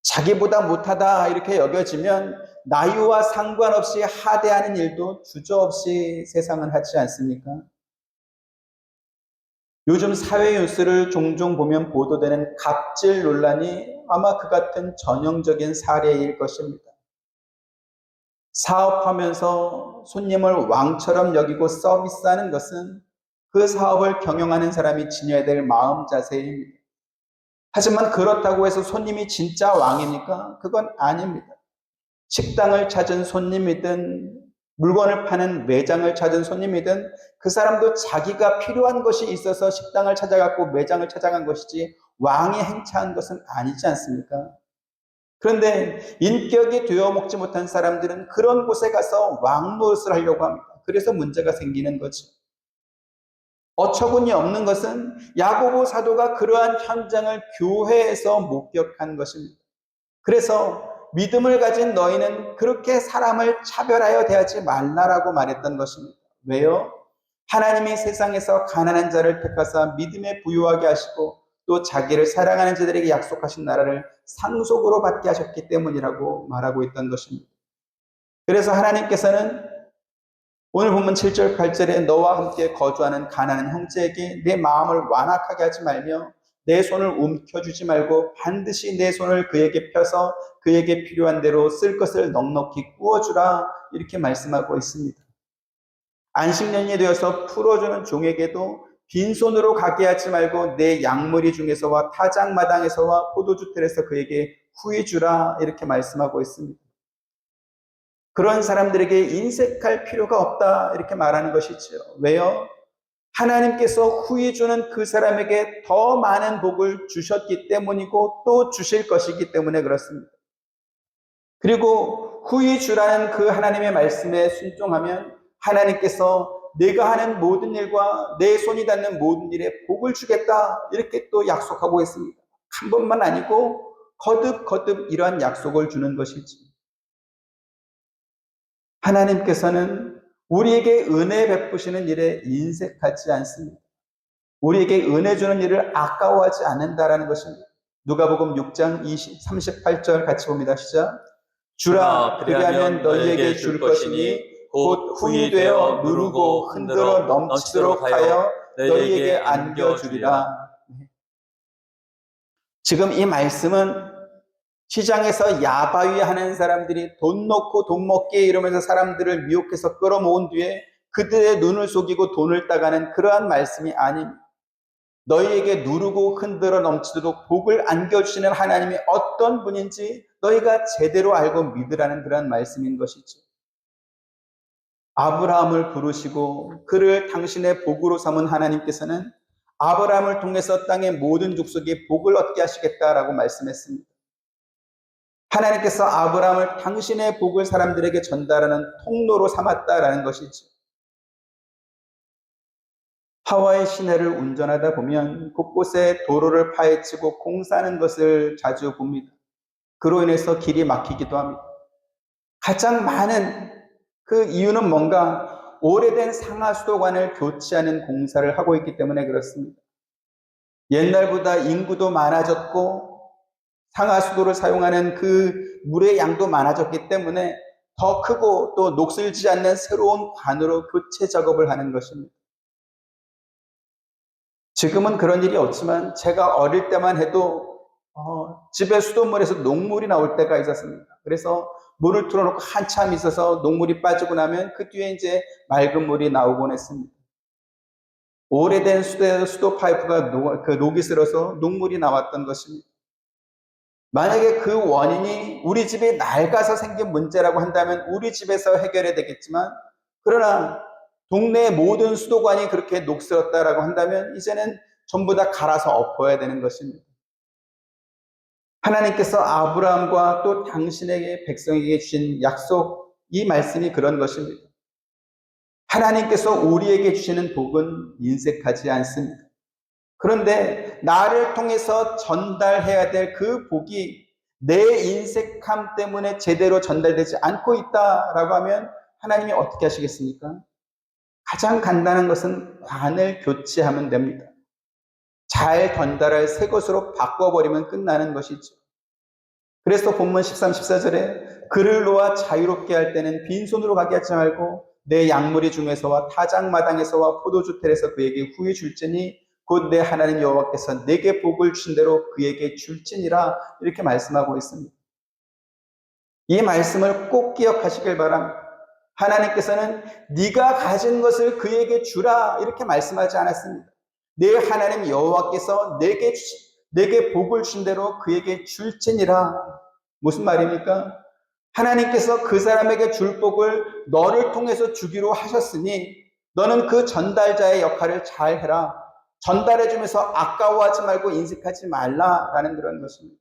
S1: 자기보다 못하다 이렇게 여겨지면 나이와 상관없이 하대하는 일도 주저없이 세상은 하지 않습니까? 요즘 사회 뉴스를 종종 보면 보도되는 갑질 논란이 아마 그 같은 전형적인 사례일 것입니다. 사업하면서 손님을 왕처럼 여기고 서비스하는 것은 그 사업을 경영하는 사람이 지녀야 될 마음 자세입니다. 하지만 그렇다고 해서 손님이 진짜 왕입니까? 그건 아닙니다. 식당을 찾은 손님이든 물건을 파는 매장을 찾은 손님이든 그 사람도 자기가 필요한 것이 있어서 식당을 찾아갔고 매장을 찾아간 것이지 왕이 행차한 것은 아니지 않습니까? 그런데 인격이 되어 먹지 못한 사람들은 그런 곳에 가서 왕 노릇을 하려고 합니다. 그래서 문제가 생기는 거죠. 어처구니 없는 것은 야고보 사도가 그러한 현장을 교회에서 목격한 것입니다. 그래서 믿음을 가진 너희는 그렇게 사람을 차별하여 대하지 말라라고 말했던 것입니다. 왜요? 하나님이 세상에서 가난한 자를 택하사 믿음에 부유하게 하시고 또 자기를 사랑하는 자들에게 약속하신 나라를 상속으로 받게 하셨기 때문이라고 말하고 있던 것입니다. 그래서 하나님께서는 오늘 본문 7절 8절에 너와 함께 거주하는 가난한 형제에게 내 마음을 완악하게 하지 말며 내 손을 움켜주지 말고 반드시 내 손을 그에게 펴서 그에게 필요한 대로 쓸 것을 넉넉히 구워주라 이렇게 말씀하고 있습니다. 안식년이 되어서 풀어주는 종에게도 빈손으로 가게 하지 말고 내 양무리 중에서와 타작마당에서와 포도주 틀에서 그에게 후히 주라 이렇게 말씀하고 있습니다. 그런 사람들에게 인색할 필요가 없다 이렇게 말하는 것이죠. 왜요? 하나님께서 후히 주는 그 사람에게 더 많은 복을 주셨기 때문이고 또 주실 것이기 때문에 그렇습니다. 그리고 후히 주라는 그 하나님의 말씀에 순종하면 하나님께서 내가 하는 모든 일과 내 손이 닿는 모든 일에 복을 주겠다 이렇게 또 약속하고 있습니다. 한 번만 아니고 거듭거듭 이러한 약속을 주는 것이지. 하나님께서는 우리에게 은혜 베푸시는 일에 인색하지 않습니다. 우리에게 은혜 주는 일을 아까워하지 않는다라는 것입니다. 누가복음 6장 38절 같이 봅니다. 시작. 주라 그리하면 너희에게 줄 것이니 곧 후히 되어 누르고 흔들어 넘치도록 하여 너희에게 안겨주리라. 지금 이 말씀은 시장에서 야바위 하는 사람들이 돈 넣고 돈 먹게 이러면서 사람들을 미혹해서 끌어모은 뒤에 그들의 눈을 속이고 돈을 따가는 그러한 말씀이 아닙니다. 너희에게 누르고 흔들어 넘치도록 복을 안겨주시는 하나님이 어떤 분인지 너희가 제대로 알고 믿으라는 그러한 말씀인 것이죠. 아브라함을 부르시고 그를 당신의 복으로 삼은 하나님께서는 아브라함을 통해서 땅의 모든 족속이 복을 얻게 하시겠다라고 말씀했습니다. 하나님께서 아브라함을 당신의 복을 사람들에게 전달하는 통로로 삼았다라는 것이죠. 하와이 시내를 운전하다 보면 곳곳에 도로를 파헤치고 공사하는 것을 자주 봅니다. 그로 인해서 길이 막히기도 합니다. 가장 많은 그 이유는 뭔가 오래된 상하수도관을 교체하는 공사를 하고 있기 때문에 그렇습니다. 옛날보다 인구도 많아졌고 상하수도를 사용하는 그 물의 양도 많아졌기 때문에 더 크고 또 녹슬지 않는 새로운 관으로 교체 작업을 하는 것입니다. 지금은 그런 일이 없지만 제가 어릴 때만 해도 집에 수돗물에서 녹물이 나올 때가 있었습니다. 그래서 물을 틀어놓고 한참 있어서 녹물이 빠지고 나면 그 뒤에 이제 맑은 물이 나오곤 했습니다. 오래된 수도 파이프가 녹이 슬어서 녹물이 나왔던 것입니다. 만약에 그 원인이 우리 집이 낡아서 생긴 문제라고 한다면 우리 집에서 해결해야 되겠지만 그러나 동네의 모든 수도관이 그렇게 녹슬었다라고 한다면 이제는 전부 다 갈아서 엎어야 되는 것입니다. 하나님께서 아브라함과 또 당신에게 백성에게 주신 약속, 이 말씀이 그런 것입니다. 하나님께서 우리에게 주시는 복은 인색하지 않습니다. 그런데 나를 통해서 전달해야 될 그 복이 내 인색함 때문에 제대로 전달되지 않고 있다라고 하면 하나님이 어떻게 하시겠습니까? 가장 간단한 것은 관을 교체하면 됩니다. 잘 전달할 새 것으로 바꿔버리면 끝나는 것이죠. 그래서 본문 13, 14절에 그를 놓아 자유롭게 할 때는 빈손으로 가게 하지 말고 내 양무리 중에서와 타작마당에서와 포도주 틀에서 그에게 후히 줄지니 곧 내 하나님 여호와께서 내게 복을 주신 대로 그에게 줄지니라 이렇게 말씀하고 있습니다. 이 말씀을 꼭 기억하시길 바랍니다. 하나님께서는 네가 가진 것을 그에게 주라 이렇게 말씀하지 않았습니다. 내 하나님 여호와께서 내게 복을 주신 대로 그에게 줄지니라. 무슨 말입니까? 하나님께서 그 사람에게 줄 복을 너를 통해서 주기로 하셨으니 너는 그 전달자의 역할을 잘 해라. 전달해주면서 아까워하지 말고 인색하지 말라라는 그런 것입니다.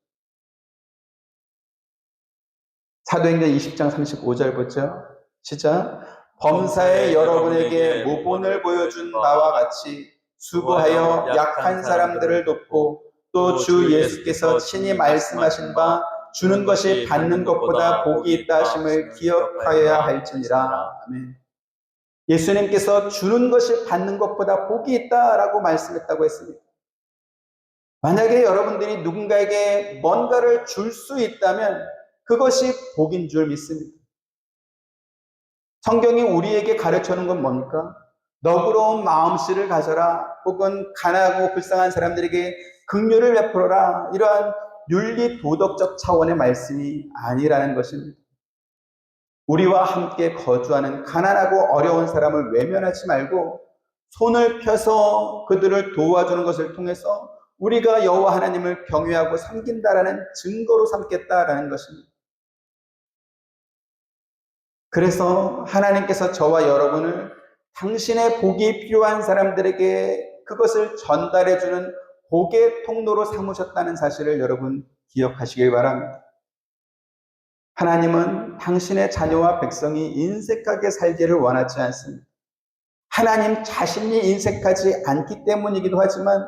S1: 사도행전 20장 35절 보죠. 시작. 범사에 여러분에게 모본을 보여준 나와 같이 수고하여 약한 사람들을 돕고 또 주 예수께서 친히 말씀하신 바 주는 것이 받는 것보다 복이 있다 하심을 기억하여야 할지니라. 아멘. 예수님께서 주는 것이 받는 것보다 복이 있다라고 말씀했다고 했습니다. 만약에 여러분들이 누군가에게 뭔가를 줄 수 있다면 그것이 복인 줄 믿습니다. 성경이 우리에게 가르쳐주는 건 뭡니까? 너그러운 마음씨를 가져라, 혹은 가난하고 불쌍한 사람들에게 긍휼을 베풀어라, 이러한 윤리 도덕적 차원의 말씀이 아니라는 것입니다. 우리와 함께 거주하는 가난하고 어려운 사람을 외면하지 말고 손을 펴서 그들을 도와주는 것을 통해서 우리가 여호와 하나님을 경외하고 섬긴다라는 증거로 삼겠다라는 것입니다. 그래서 하나님께서 저와 여러분을 당신의 복이 필요한 사람들에게 그것을 전달해주는 복의 통로로 삼으셨다는 사실을 여러분 기억하시길 바랍니다. 하나님은 당신의 자녀와 백성이 인색하게 살기를 원하지 않습니다. 하나님 자신이 인색하지 않기 때문이기도 하지만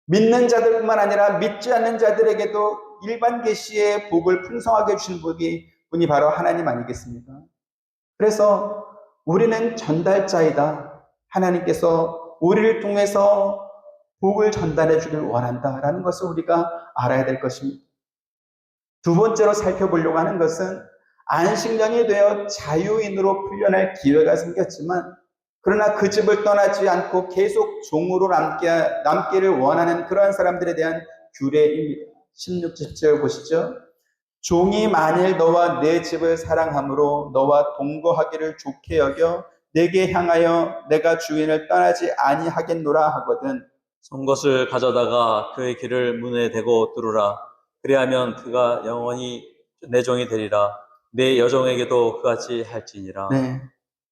S1: 믿는 자들뿐만 아니라 믿지 않는 자들에게도 일반 계시의 복을 풍성하게 주신 분이 바로 하나님 아니겠습니까? 그래서 우리는 전달자이다. 하나님께서 우리를 통해서 복을 전달해 주길 원한다라는 것을 우리가 알아야 될 것입니다. 두 번째로 살펴보려고 하는 것은 안식년이 되어 자유인으로 풀려날 기회가 생겼지만 그러나 그 집을 떠나지 않고 계속 종으로 남기를 원하는 그러한 사람들에 대한 규례입니다. 16, 17절 보시죠. 종이 만일 너와 내 집을 사랑함으로 너와 동거하기를 좋게 여겨 내게 향하여 내가 주인을 떠나지 아니하겠노라 하거든
S2: 송곳을 가져다가 그의 길을 문에 대고 뚫으라. 그리하면 그가 영원히 내 종이 되리라. 내 여종에게도 그같이 할지니라.
S1: 네.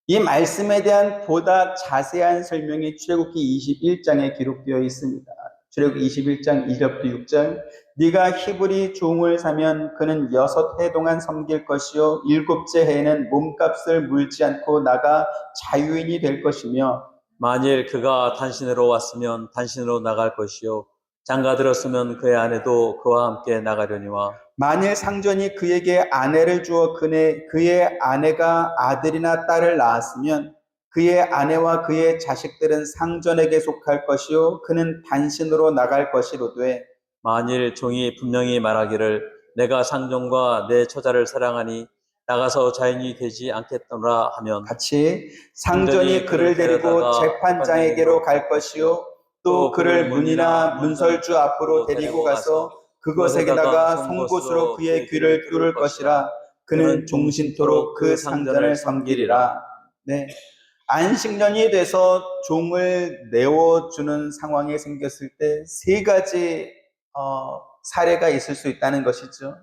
S1: 이 말씀에 대한 보다 자세한 설명이 출애굽기 21장에 기록되어 있습니다. 출애굽기 21장 2절부터 6절. 네가 히브리 종을 사면 그는 6해 동안 섬길 것이요 7째 해에는 몸값을 물지 않고 나가 자유인이 될 것이며
S2: 만일 그가 단신으로 왔으면 단신으로 나갈 것이요 장가들었으면 그의 아내도 그와 함께 나가려니와
S1: 만일 상전이 그에게 아내를 주어 그의 아내가 아들이나 딸을 낳았으면 그의 아내와 그의 자식들은 상전에게 속할 것이요 그는 단신으로 나갈 것이로되
S2: 만일 종이 분명히 말하기를 내가 상전과 내 처자를 사랑하니 나가서 자인이 되지 않겠노라 하면
S1: 같이 상전이 그를 데리고 재판장에게로 갈 것이요 또 그를 문이나 문설주 앞으로 데리고 가서 그것에다가 송곳으로 그의 귀를 뚫을 것이라. 그는 종신토록 그 상전을 섬기리라. 네, 안식년이 돼서 종을 내어주는 상황이 생겼을 때 세 가지 사례가 있을 수 있다는 것이죠.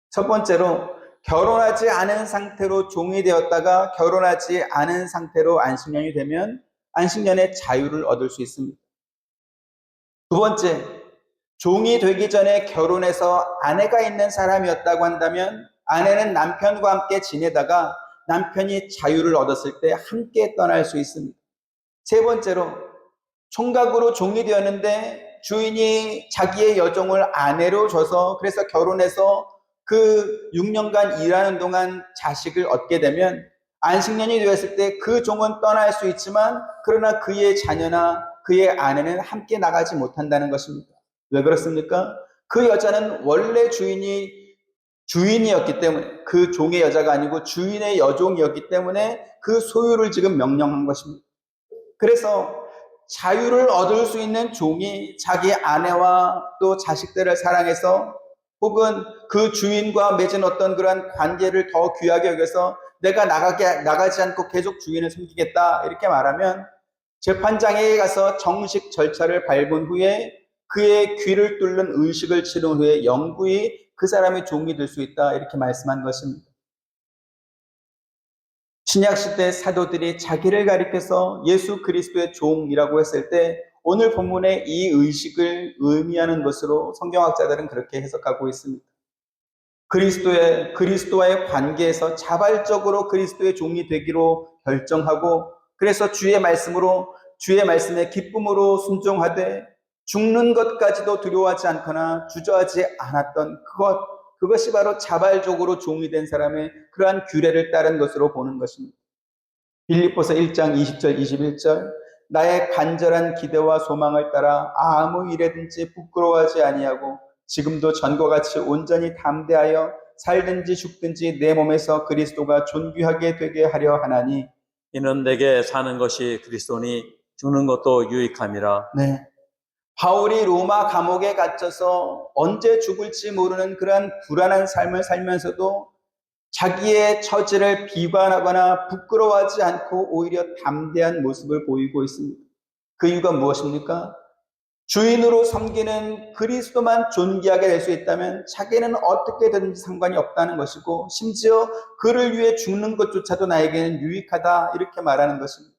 S1: 첫 번째로 결혼하지 않은 상태로 종이 되었다가 결혼하지 않은 상태로 안식년이 되면 안식년의 자유를 얻을 수 있습니다. 두 번째, 종이 되기 전에 결혼해서 아내가 있는 사람이었다고 한다면 아내는 남편과 함께 지내다가 남편이 자유를 얻었을 때 함께 떠날 수 있습니다. 세 번째로, 총각으로 종이 되었는데 주인이 자기의 여종을 아내로 줘서 그래서 결혼해서 그 6년간 일하는 동안 자식을 얻게 되면 안식년이 되었을 때 그 종은 떠날 수 있지만 그러나 그의 자녀나 그의 아내는 함께 나가지 못한다는 것입니다. 왜 그렇습니까? 그 여자는 원래 주인이었기 때문에 그 종의 여자가 아니고 주인의 여종이었기 때문에 그 소유를 지금 명령한 것입니다. 그래서 자유를 얻을 수 있는 종이 자기 아내와 또 자식들을 사랑해서 혹은 그 주인과 맺은 어떤 그런 관계를 더 귀하게 여겨서 내가 나가지 않고 계속 주인을 섬기겠다 이렇게 말하면 재판장에 가서 정식 절차를 밟은 후에 그의 귀를 뚫는 의식을 치른 후에 영구히 그 사람의 종이 될 수 있다 이렇게 말씀한 것입니다. 신약 시대 사도들이 자기를 가리켜서 예수 그리스도의 종이라고 했을 때 오늘 본문의 이 의식을 의미하는 것으로 성경학자들은 그렇게 해석하고 있습니다. 그리스도와의 관계에서 자발적으로 그리스도의 종이 되기로 결정하고, 그래서 주의 말씀에 기쁨으로 순종하되 죽는 것까지도 두려워하지 않거나 주저하지 않았던 그것이 바로 자발적으로 종이 된 사람의 그러한 규례를 따른 것으로 보는 것입니다. 빌립보서 1장 20절 21절 나의 간절한 기대와 소망을 따라 아무 일에든지 부끄러워하지 아니하고 지금도 전과 같이 온전히 담대하여 살든지 죽든지 내 몸에서 그리스도가 존귀하게 되게 하려 하나니.
S2: 이는 내게 사는 것이 그리스도니 죽는 것도 유익함이라.
S1: 네. 바울이 로마 감옥에 갇혀서 언제 죽을지 모르는 그러한 불안한 삶을 살면서도 자기의 처지를 비관하거나 부끄러워하지 않고 오히려 담대한 모습을 보이고 있습니다. 그 이유가 무엇입니까? 주인으로 섬기는 그리스도만 존귀하게 될 수 있다면 자기는 어떻게든지 상관이 없다는 것이고, 심지어 그를 위해 죽는 것조차도 나에게는 유익하다, 이렇게 말하는 것입니다.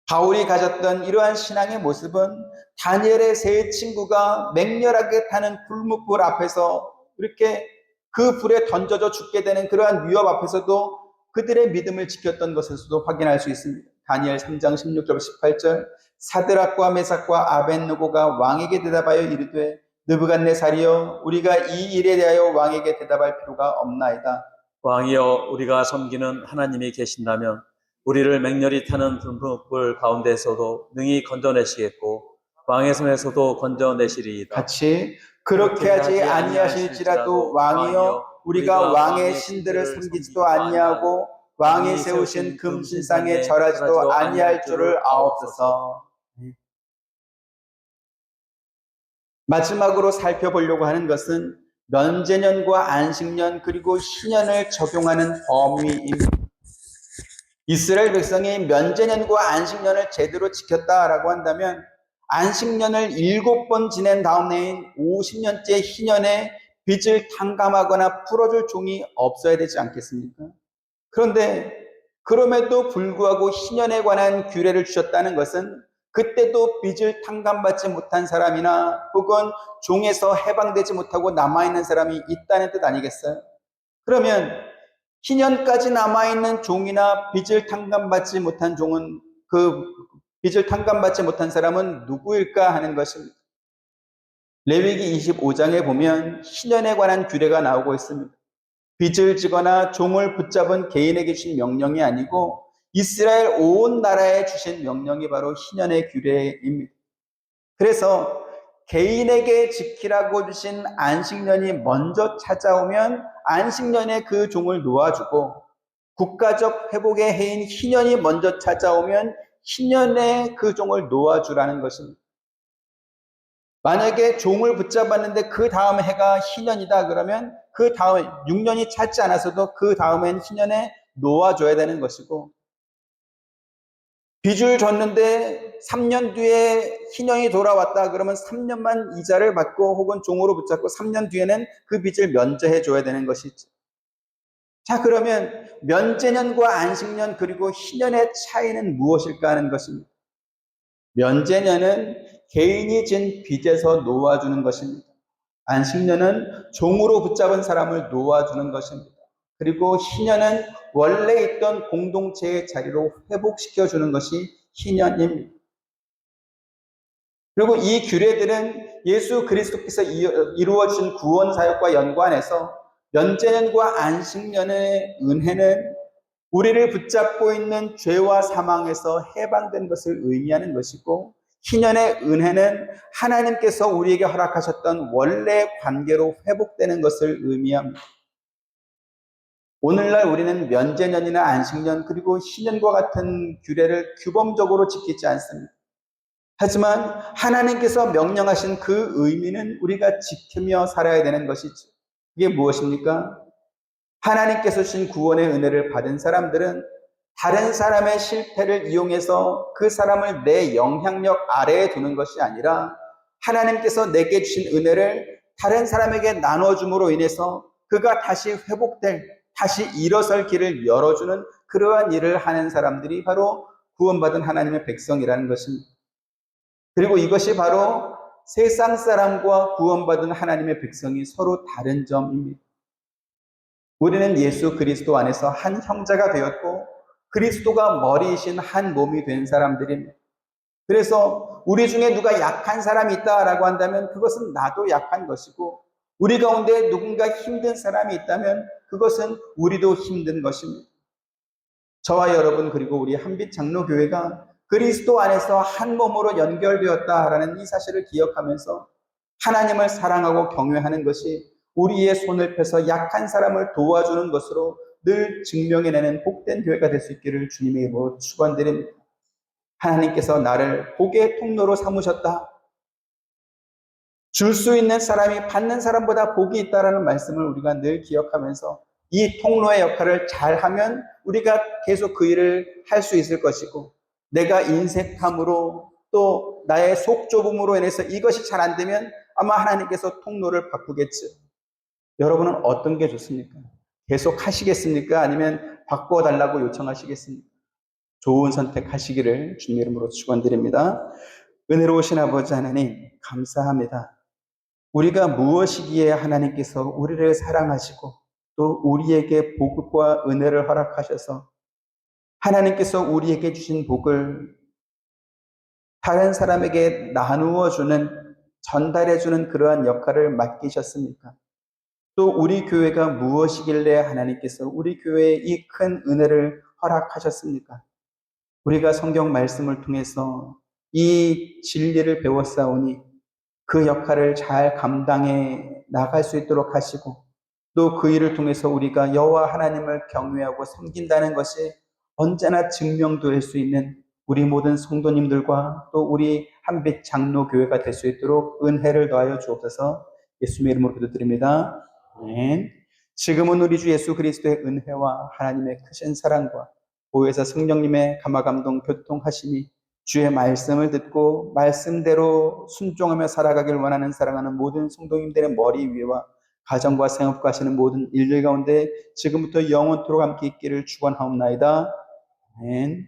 S1: 바울이 가졌던 이러한 신앙의 모습은 다니엘의 세 친구가 맹렬하게 타는 불뭇불 앞에서 이렇게 그 불에 던져져 죽게 되는 그러한 위협 앞에서도 그들의 믿음을 지켰던 것에서도 확인할 수 있습니다. 다니엘 3장 16절 18절 사드락과 메삭과 아벳느고가 왕에게 대답하여 이르되 느부갓네살이여 우리가 이 일에 대하여 왕에게 대답할 필요가 없나이다.
S2: 왕이여 우리가 섬기는 하나님이 계신다면 우리를 맹렬히 타는 불 가운데서도 능히 건져내시겠고 왕의 손에서도 건져내시리이다.
S1: 같이 그렇게 하지 아니하실지라도 왕이여 우리가 왕의 신들을 섬기지도 아니하고 왕이 세우신 금신상에 절하지도 아니할 줄을 아옵소서. 마지막으로 살펴보려고 하는 것은 면제년과 안식년 그리고 희년을 적용하는 범위입니다. 이스라엘 백성이 면제년과 안식년을 제대로 지켰다라고 한다면 안식년을 7번 지낸 다음에 50년째 희년에 빚을 탕감하거나 풀어줄 종이 없어야 되지 않겠습니까? 그런데 그럼에도 불구하고 희년에 관한 규례를 주셨다는 것은 그때도 빚을 탕감받지 못한 사람이나 혹은 종에서 해방되지 못하고 남아있는 사람이 있다는 뜻 아니겠어요? 그러면 희년까지 남아있는 종이나 빚을 탕감받지 못한 종은, 그 빚을 탕감받지 못한 사람은 누구일까 하는 것입니다. 레위기 25장에 보면 희년에 관한 규례가 나오고 있습니다. 빚을 지거나 종을 붙잡은 개인에게 주신 명령이 아니고 이스라엘 온 나라에 주신 명령이 바로 희년의 규례입니다. 그래서 개인에게 지키라고 주신 안식년이 먼저 찾아오면 안식년에 그 종을 놓아주고, 국가적 회복의 해인 희년이 먼저 찾아오면 희년에 그 종을 놓아주라는 것입니다. 만약에 종을 붙잡았는데 그 다음 해가 희년이다 그러면 그 다음 6년이 찾지 않아서도 그 다음엔 희년에 놓아줘야 되는 것이고, 빚을 줬는데 3년 뒤에 희년이 돌아왔다 그러면 3년만 이자를 받고 혹은 종으로 붙잡고 3년 뒤에는 그 빚을 면제해 줘야 되는 것이죠. 자, 그러면 면제년과 안식년 그리고 희년의 차이는 무엇일까 하는 것입니다. 면제년은 개인이 진 빚에서 놓아주는 것입니다. 안식년은 종으로 붙잡은 사람을 놓아주는 것입니다. 그리고 희년은 원래 있던 공동체의 자리로 회복시켜주는 것이 희년입니다. 그리고 이 규례들은 예수 그리스도께서 이루어주신 구원 사역과 연관해서 면제년과 안식년의 은혜는 우리를 붙잡고 있는 죄와 사망에서 해방된 것을 의미하는 것이고, 희년의 은혜는 하나님께서 우리에게 허락하셨던 원래 관계로 회복되는 것을 의미합니다. 오늘날 우리는 면제년이나 안식년 그리고 희년과 같은 규례를 규범적으로 지키지 않습니다. 하지만 하나님께서 명령하신 그 의미는 우리가 지키며 살아야 되는 것이죠. 이게 무엇입니까? 하나님께서 주신 구원의 은혜를 받은 사람들은 다른 사람의 실패를 이용해서 그 사람을 내 영향력 아래에 두는 것이 아니라 하나님께서 내게 주신 은혜를 다른 사람에게 나눠줌으로 인해서 그가 다시 회복될, 다시 일어설 길을 열어주는 그러한 일을 하는 사람들이 바로 구원받은 하나님의 백성이라는 것입니다. 그리고 이것이 바로 세상 사람과 구원받은 하나님의 백성이 서로 다른 점입니다. 우리는 예수 그리스도 안에서 한 형제가 되었고 그리스도가 머리이신 한 몸이 된 사람들입니다. 그래서 우리 중에 누가 약한 사람이 있다라고 한다면 그것은 나도 약한 것이고, 우리 가운데 누군가 힘든 사람이 있다면 그것은 우리도 힘든 것입니다. 저와 여러분 그리고 우리 한빛 장로교회가 그리스도 안에서 한 몸으로 연결되었다라는 이 사실을 기억하면서 하나님을 사랑하고 경외하는 것이 우리의 손을 펴서 약한 사람을 도와주는 것으로 늘 증명해내는 복된 교회가 될 수 있기를 주님의 이름으로 축원드립니다. 하나님께서 나를 복의 통로로 삼으셨다. 줄 수 있는 사람이 받는 사람보다 복이 있다라는 말씀을 우리가 늘 기억하면서 이 통로의 역할을 잘하면 우리가 계속 그 일을 할 수 있을 것이고, 내가 인색함으로 또 나의 속 좁음으로 인해서 이것이 잘 안 되면 아마 하나님께서 통로를 바꾸겠죠. 여러분은 어떤 게 좋습니까? 계속 하시겠습니까? 아니면 바꿔달라고 요청하시겠습니까? 좋은 선택하시기를 주님의 이름으로 축원드립니다. 은혜로우신 아버지 하나님 감사합니다. 우리가 무엇이기에 하나님께서 우리를 사랑하시고 또 우리에게 복과 은혜를 허락하셔서 하나님께서 우리에게 주신 복을 다른 사람에게 나누어 주는, 전달해 주는 그러한 역할을 맡기셨습니까? 또 우리 교회가 무엇이길래 하나님께서 우리 교회에 이 큰 은혜를 허락하셨습니까? 우리가 성경 말씀을 통해서 이 진리를 배웠사오니 그 역할을 잘 감당해 나갈 수 있도록 하시고, 또 그 일을 통해서 우리가 여호와 하나님을 경외하고 섬긴다는 것이 언제나 증명될 수 있는 우리 모든 성도님들과 또 우리 한빛 장로교회가 될 수 있도록 은혜를 더하여 주옵소서. 예수님의 이름으로 기도드립니다. 아멘. 지금은 우리 주 예수 그리스도의 은혜와 하나님의 크신 사랑과 보혜사 성령님의 감화감동 교통하심이 주의 말씀을 듣고 말씀대로 순종하며 살아가길 원하는 사랑하는 모든 성도님들의 머리 위와 가정과 생업과 하시는 모든 일들 가운데 지금부터 영원토록 함께 있기를 축원하옵나이다. 아멘.